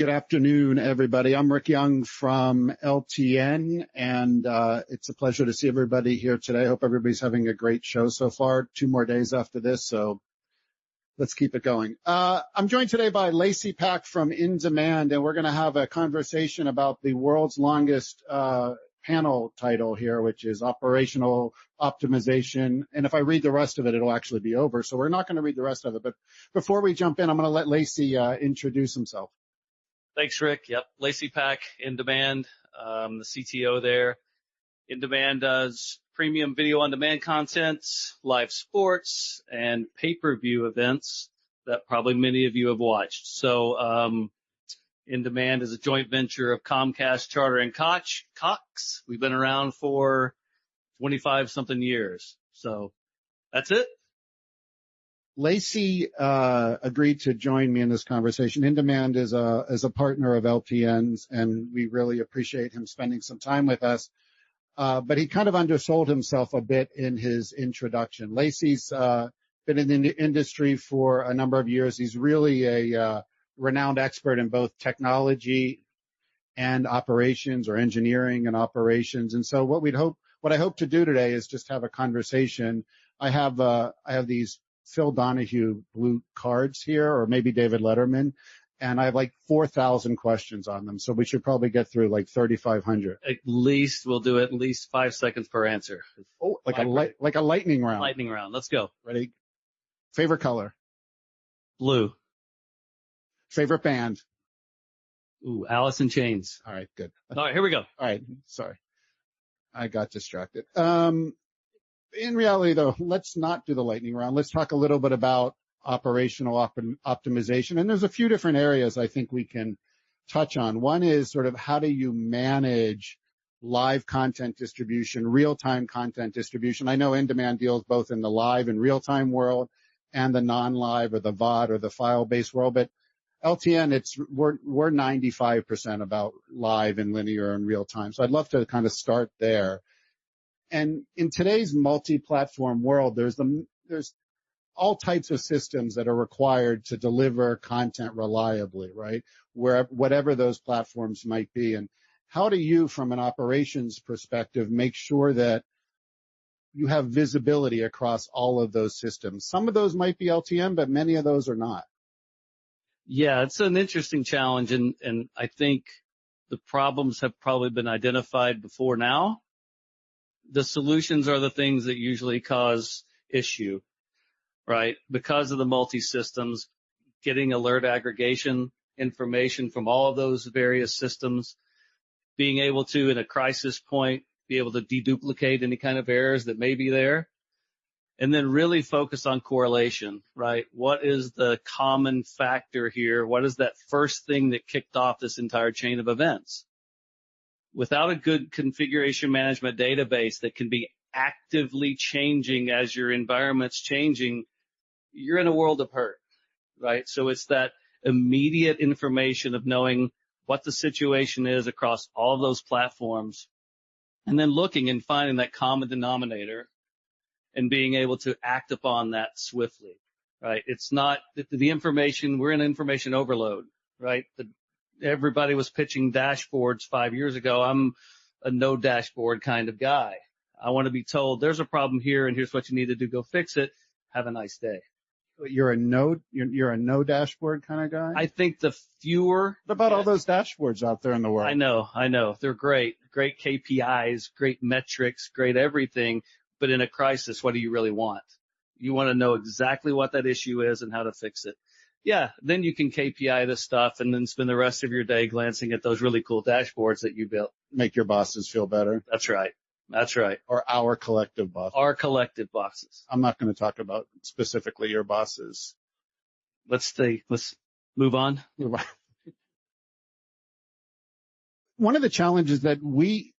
Good afternoon, everybody. I'm Rick Young from LTN, and it's a pleasure to see everybody here today. I hope everybody's having a great show so far. 2 more days after this, so let's keep it going. I'm joined today by Lacy Pack from InDemand, and we're going to have a conversation about the world's longest panel title here, which is Operational Optimization. And if I read the rest of it, it'll actually be over. So we're not going to read the rest of it. But before we jump in, I'm going to let Lacy introduce himself. Thanks, Rick. Yep. Lacy Pack, InDemand, the CTO there. InDemand does premium video on demand content, live sports, and pay-per-view events that probably many of you have watched. So, InDemand is a joint venture of Comcast, Charter, and Cox. We've been around for 25-something years. So that's it. Lacy agreed to join me in this conversation. InDemand is a partner of LTN's, and we really appreciate him spending some time with us. But he kind of undersold himself a bit in his introduction. Lacy's been in the industry for a number of years. He's really a renowned expert in both technology and operations, or engineering and operations. And so what I hope to do today is just have a conversation. I have these Phil Donahue blue cards here, or maybe David Letterman, and I have like 4,000 questions on them. So we should probably get through like 3,500. At least we'll do at least 5 seconds per answer. Oh, like a lightning round. Lightning round. Let's go. Ready? Favorite color? Blue. Favorite band? Ooh, Alice in Chains. All right, good. All right, here we go. All right, sorry. I got distracted. In reality, though, let's not do the lightning round. Let's talk a little bit about operational optimization. And there's a few different areas I think we can touch on. One is sort of how do you manage live content distribution, real-time content distribution. I know InDemand deals both in the live and real-time world and the non-live or the VOD or the file-based world. But LTN, we're 95% about live and linear and real time. So I'd love to kind of start there. And in today's multi-platform world, there's all types of systems that are required to deliver content reliably, right? Whatever those platforms might be. And how do you, from an operations perspective, make sure that you have visibility across all of those systems? Some of those might be LTN, but many of those are not. Yeah, it's an interesting challenge, and I think the problems have probably been identified before now. The solutions are the things that usually cause issue, right? Because of the multi-systems, getting alert aggregation information from all of those various systems, being able to, in a crisis point, be able to deduplicate any kind of errors that may be there. And then really focus on correlation, right? What is the common factor here? What is that first thing that kicked off this entire chain of events? Without a good configuration management database that can be actively changing as your environment's changing, you're in a world of hurt, right? So it's that immediate information of knowing what the situation is across all of those platforms, and then looking and finding that common denominator and being able to act upon that swiftly, right? It's not the information, we're in information overload, right? Everybody was pitching dashboards 5 years ago. I'm a no dashboard kind of guy. I want to be told there's a problem here and here's what you need to do. Go fix it. Have a nice day. You're a no dashboard kind of guy? I think the fewer. What about all those dashboards out there in the world? I know. They're great. Great KPIs, great metrics, great everything. But in a crisis, what do you really want? You want to know exactly what that issue is and how to fix it. Yeah, then you can KPI this stuff and then spend the rest of your day glancing at those really cool dashboards that you built. Make your bosses feel better. That's right. That's right. Or our collective bosses. Our collective bosses. I'm not going to talk about specifically your bosses. Let's move on. One of the challenges that we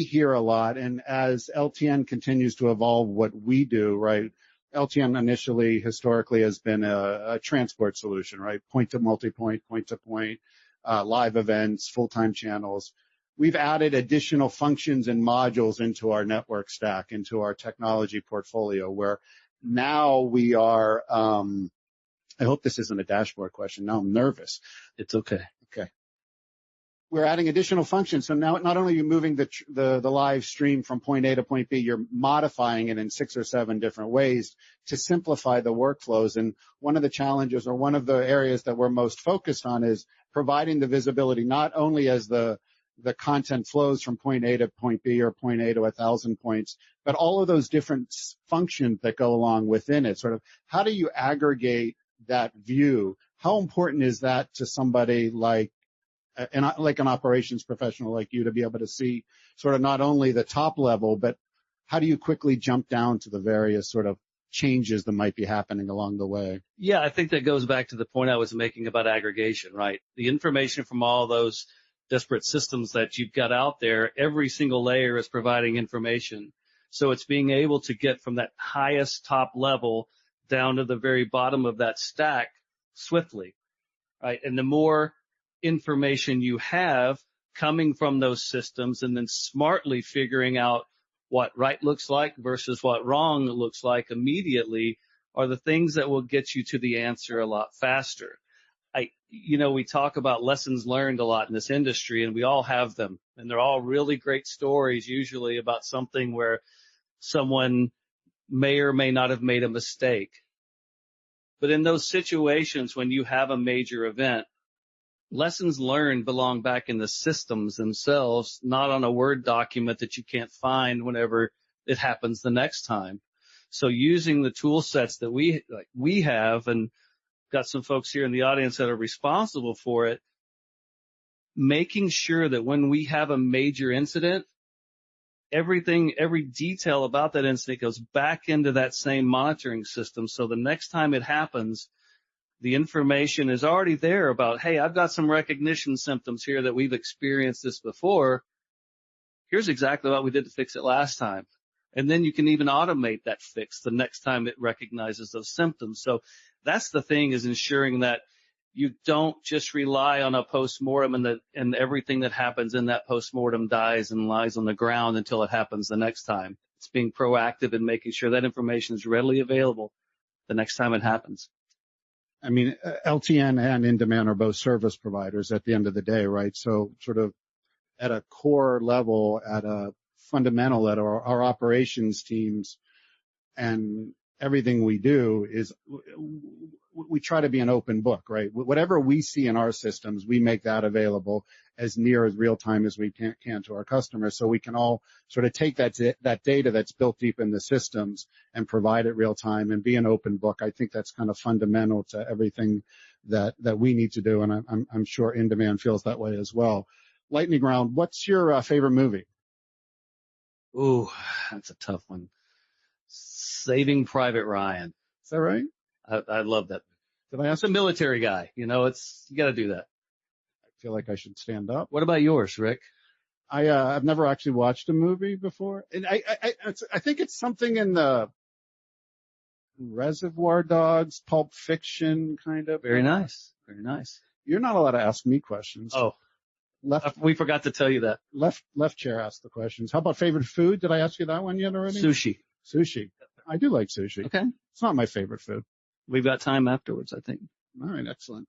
hear a lot, and as LTN continues to evolve what we do, right? LTN initially, historically, has been a transport solution, right? Point to multi-point, point to point, live events, full-time channels. We've added additional functions and modules into our network stack, into our technology portfolio, where now we are, I hope this isn't a dashboard question. Now I'm nervous. It's okay. Okay. we're adding additional functions. So now not only are you moving the live stream from point A to point B, you're modifying it in 6 or 7 different ways to simplify the workflows. And one of the challenges, or one of the areas that we're most focused on, is providing the visibility, not only as the content flows from point A to point B or point A to 1,000 points, but all of those different functions that go along within it. Sort of, how do you aggregate that view? How important is that to somebody like an operations professional like you, to be able to see sort of not only the top level, but how do you quickly jump down to the various sort of changes that might be happening along the way? Yeah, I think that goes back to the point I was making about aggregation, right? The information from all those disparate systems that you've got out there, every single layer is providing information. So it's being able to get from that highest top level down to the very bottom of that stack swiftly, right? And the more information you have coming from those systems, and then smartly figuring out what right looks like versus what wrong looks like immediately, are the things that will get you to the answer a lot faster. We talk about lessons learned a lot in this industry, and we all have them, and they're all really great stories, usually about something where someone may or may not have made a mistake. But in those situations, when you have a major event, lessons learned belong back in the systems themselves, not on a Word document that you can't find whenever it happens the next time. So using the tool sets that we have, and got some folks here in the audience that are responsible for it, making sure that when we have a major incident, every detail about that incident goes back into that same monitoring system. So the next time it happens, the information is already there about, hey, I've got some recognition symptoms here that we've experienced this before. Here's exactly what we did to fix it last time. And then you can even automate that fix the next time it recognizes those symptoms. So that's the thing, is ensuring that you don't just rely on a postmortem and everything that happens in that postmortem dies and lies on the ground until it happens the next time. It's being proactive and making sure that information is readily available the next time it happens. I mean, LTN and InDemand are both service providers at the end of the day, right? So sort of at a core level, at a fundamental level, our operations teams and everything we do is we try to be an open book, right? Whatever we see in our systems, we make that available as near as real time as we can to our customers, so we can all sort of take that data that's built deep in the systems and provide it real time and be an open book. I think that's kind of fundamental to everything that we need to do, and I'm sure InDemand feels that way as well. Lightning round, what's your favorite movie? Ooh, that's a tough one. Saving Private Ryan. Is that right? I love that. Did I ask? It's a military guy. You got to do that. I feel like I should stand up. What about yours, Rick? I've never actually watched a movie before, and I think it's something in the Reservoir Dogs, Pulp Fiction kind of. Very nice. Very nice. You're not allowed to ask me questions. Oh, we forgot to tell you that. Left chair asked the questions. How about favorite food? Did I ask you that one yet already? Sushi. Sushi. I do like sushi. Okay. It's not my favorite food. We've got time afterwards, I think. All right, excellent.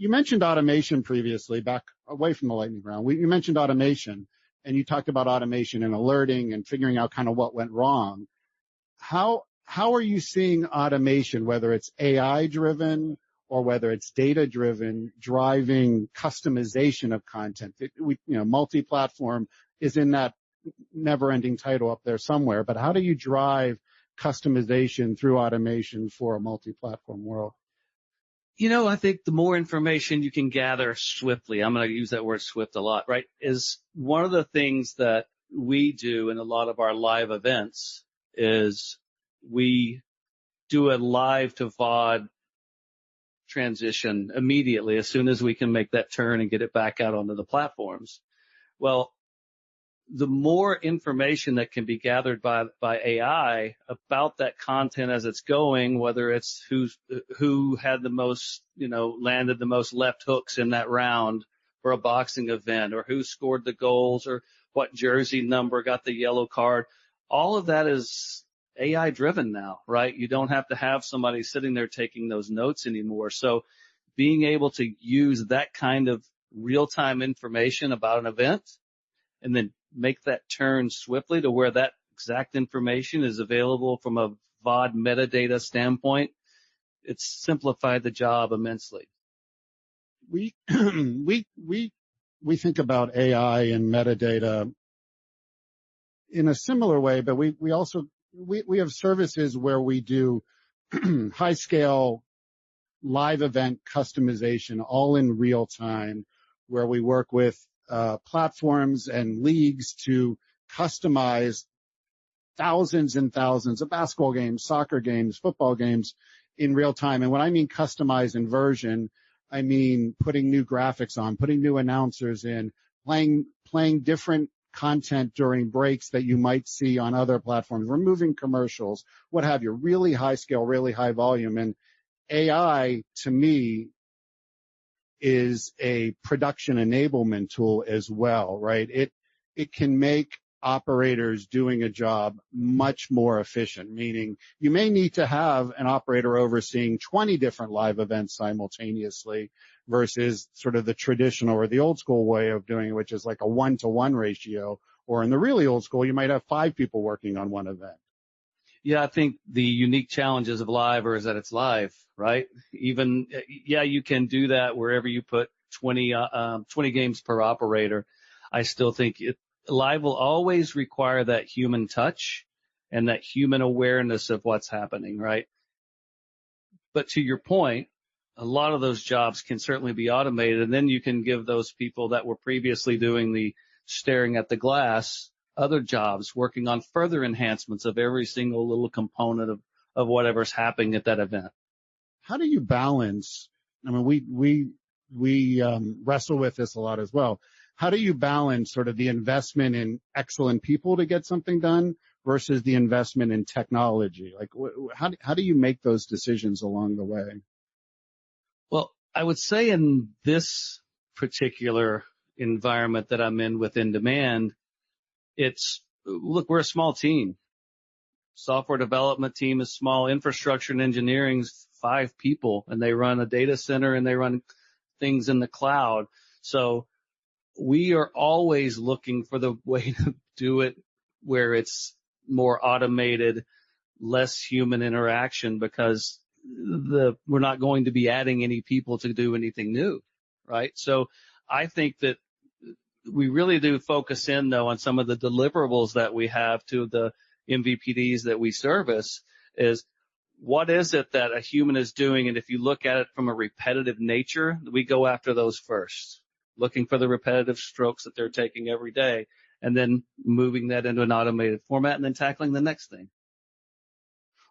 You mentioned automation previously, back away from the lightning round. You mentioned automation, and you talked about automation and alerting and figuring out kind of what went wrong. How are you seeing automation, whether it's AI driven or whether it's data driven, driving customization of content? Multiplatform is in that never-ending title up there somewhere, but how do you drive customization through automation for a multi-platform world? I think the more information you can gather swiftly, I'm going to use that word swift a lot, right, is one of the things that we do in a lot of our live events is we do a live to VOD transition immediately as soon as we can make that turn and get it back out onto the platforms. Well, the more information that can be gathered by AI about that content as it's going, whether it's who had the most, landed the most left hooks in that round for a boxing event, or who scored the goals, or what jersey number got the yellow card, all of that is AI driven now, right? You don't have to have somebody sitting there taking those notes anymore. So being able to use that kind of real-time information about an event and then make that turn swiftly to where that exact information is available from a VOD metadata standpoint, it's simplified the job immensely. We we think about AI and metadata in a similar way, but we also have services where we do high scale live event customization all in real time, where we work with platforms and leagues to customize thousands and thousands of basketball games, soccer games, football games in real time. And when I mean customize and version, I mean putting new graphics on, putting new announcers in, playing different content during breaks that you might see on other platforms, removing commercials, what have you, really high scale, really high volume. And AI, to me, is a production enablement tool as well, right? It can make operators doing a job much more efficient, meaning you may need to have an operator overseeing 20 different live events simultaneously versus sort of the traditional or the old school way of doing it, which is like a 1-to-1 ratio. Or in the really old school, you might have 5 people working on one event. Yeah, I think the unique challenges of live is that it's live, right? Even, yeah, you can do that wherever you put 20 games per operator. I still think live will always require that human touch and that human awareness of what's happening, right? But to your point, a lot of those jobs can certainly be automated, and then you can give those people that were previously doing the staring at the glass other jobs working on further enhancements of every single little component of whatever's happening at that event. How do you balance? I mean, we wrestle with this a lot as well. How do you balance sort of the investment in excellent people to get something done versus the investment in technology? Like, how do you make those decisions along the way? Well, I would say in this particular environment that I'm in with InDemand, look, we're a small team. Software development team is small. Infrastructure and engineering's 5 people, and they run a data center and they run things in the cloud. So we are always looking for the way to do it where it's more automated, less human interaction, because we're not going to be adding any people to do anything new, right? So I think that we really do focus in, though, on some of the deliverables that we have to the MVPDs that we service is what is it that a human is doing? And if you look at it from a repetitive nature, we go after those first, looking for the repetitive strokes that they're taking every day, and then moving that into an automated format and then tackling the next thing.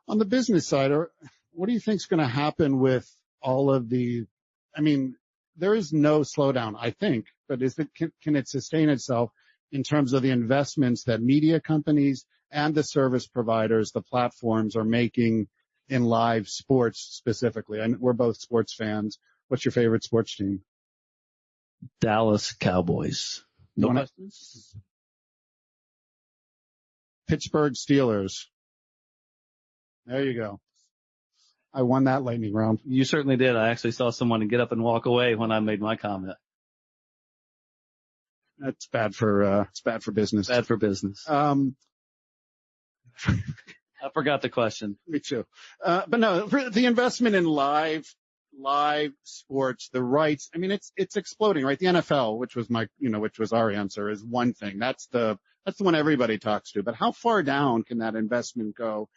On the business side, what do you think is going to happen with all of I mean, there is no slowdown, I think, but can it sustain itself in terms of the investments that media companies and the service providers, the platforms are making in live sports specifically? And we're both sports fans. What's your favorite sports team? Dallas Cowboys. No questions? Pittsburgh Steelers. There you go. I won that lightning round. You certainly did. I actually saw someone get up and walk away when I made my comment. That's bad for business. Bad for business. I forgot the question. Me too. But no, for the investment in live sports, the rights. I mean, it's exploding, right? The NFL, which was our answer, is one thing. That's the one everybody talks to. But how far down can that investment go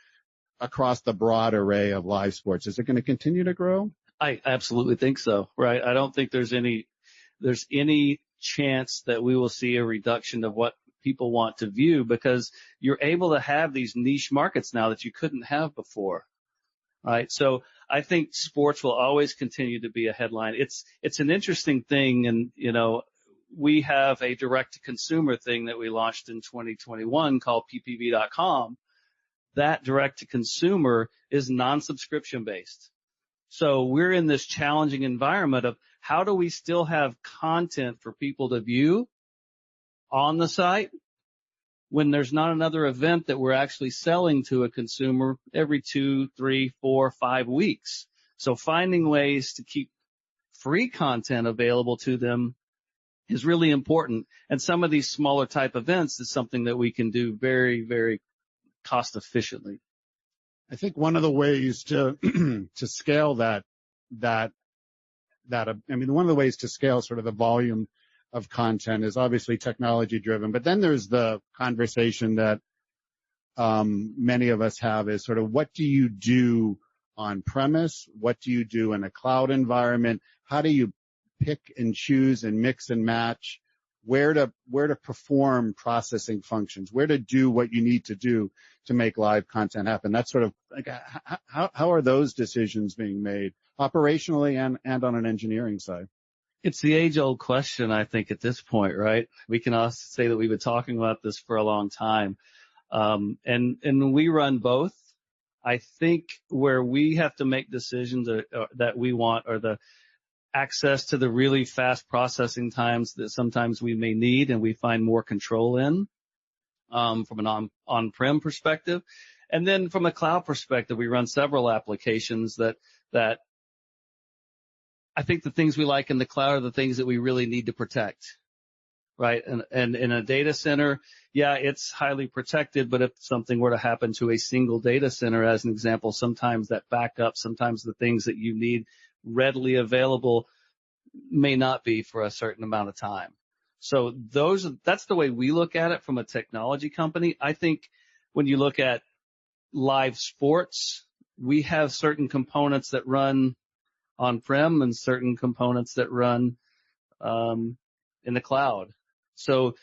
across the broad array of live sports? Is it going to continue to grow? I absolutely think so, right? I don't think there's any chance that we will see a reduction of what people want to view, because you're able to have these niche markets now that you couldn't have before, right? So I think sports will always continue to be a headline. It's an interesting thing, and we have a direct-to-consumer thing that we launched in 2021 called ppv.com. That direct-to-consumer is non-subscription based. So we're in this challenging environment of how do we still have content for people to view on the site when there's not another event that we're actually selling to a consumer every 2, 3, 4, 5 weeks. So finding ways to keep free content available to them is really important. And some of these smaller type events is something that we can do very, very cost efficiently. I think one of the ways to to scale one of the ways to scale sort of the volume of content is obviously technology driven, but then there's the conversation that many of us have is sort of, what do you do on premise? What do you do in a cloud environment? How do you pick and choose and mix and match where to perform processing functions, where to do what you need to do to make live content happen? That's sort of like, how are those decisions being made operationally and on an engineering side? It's the age-old question, I think, at this point, right? We can also say that we've been talking about this for a long time. And we run both. I think where we have to make decisions that we want are the access to the really fast processing times that sometimes we may need and we find more control in, from an on-prem perspective. And then from a cloud perspective, we run several applications that I think the things we like in the cloud are the things that we really need to protect, right? And in a data center, yeah, it's highly protected, but if something were to happen to a single data center, as an example, sometimes that backup, sometimes the things that you need readily available may not be for a certain amount of time. So that's the way we look at it from a technology company. I think when you look at live sports, we have certain components that run on-prem and certain components that run in the cloud. So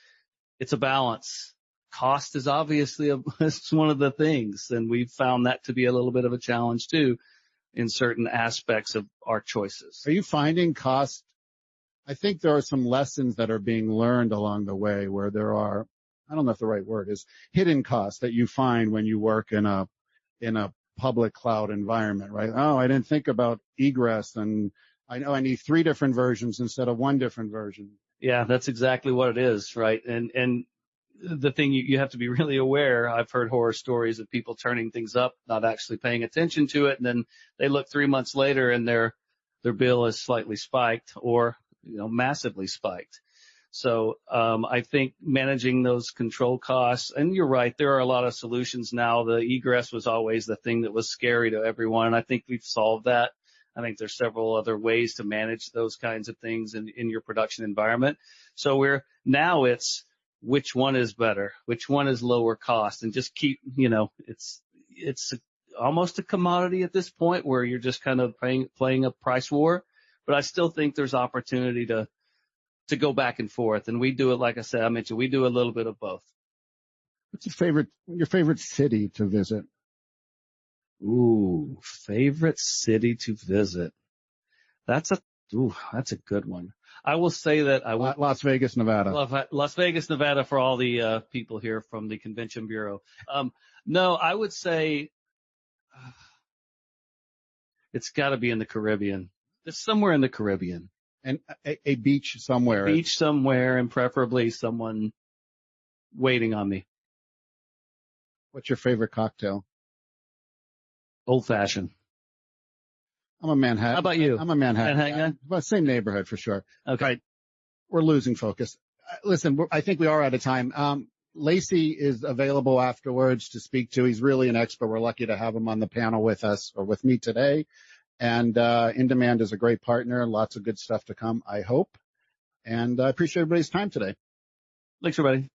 it's a balance. Cost is obviously it's one of the things, and we've found that to be a little bit of a challenge too in certain aspects of our choices. Are you finding cost? I think there are some lessons that are being learned along the way where there are, I don't know if the right word is, hidden costs that you find when you work in a public cloud environment, right? Oh, I didn't think about egress, and I know I need 3 different versions instead of 1 different version. Yeah, that's exactly what it is, right? And the thing you have to be really aware, I've heard horror stories of people turning things up, not actually paying attention to it, and then they look 3 months later and their bill is slightly spiked or, massively spiked. So I think managing those control costs, and you're right, there are a lot of solutions now. The egress was always the thing that was scary to everyone, and I think we've solved that. I think there's several other ways to manage those kinds of things in your production environment. So it's which one is better, which one is lower cost, and just keep, it's almost a commodity at this point where you're just kind of playing a price war. But I still think there's opportunity to go back and forth. And we do it, like I mentioned, we do a little bit of both. What's your favorite city to visit? Ooh, favorite city to visit. That's a good one. I will say that Las Vegas, Nevada. Las Vegas, Nevada for all the people here from the Convention Bureau. No, I would say it's got to be in the Caribbean. It's somewhere in the Caribbean. And a beach somewhere. A beach somewhere, and preferably someone waiting on me. What's your favorite cocktail? Old fashioned. I'm a Manhattan. How about you? I'm a Manhattan. Manhattan? Well, same neighborhood for sure. Okay. Right. We're losing focus. Listen, I think we are out of time. Lacy is available afterwards to speak to. He's really an expert. We're lucky to have him on the panel with us, or with me today. And InDemand is a great partner. Lots of good stuff to come, I hope. And I appreciate everybody's time today. Thanks, everybody.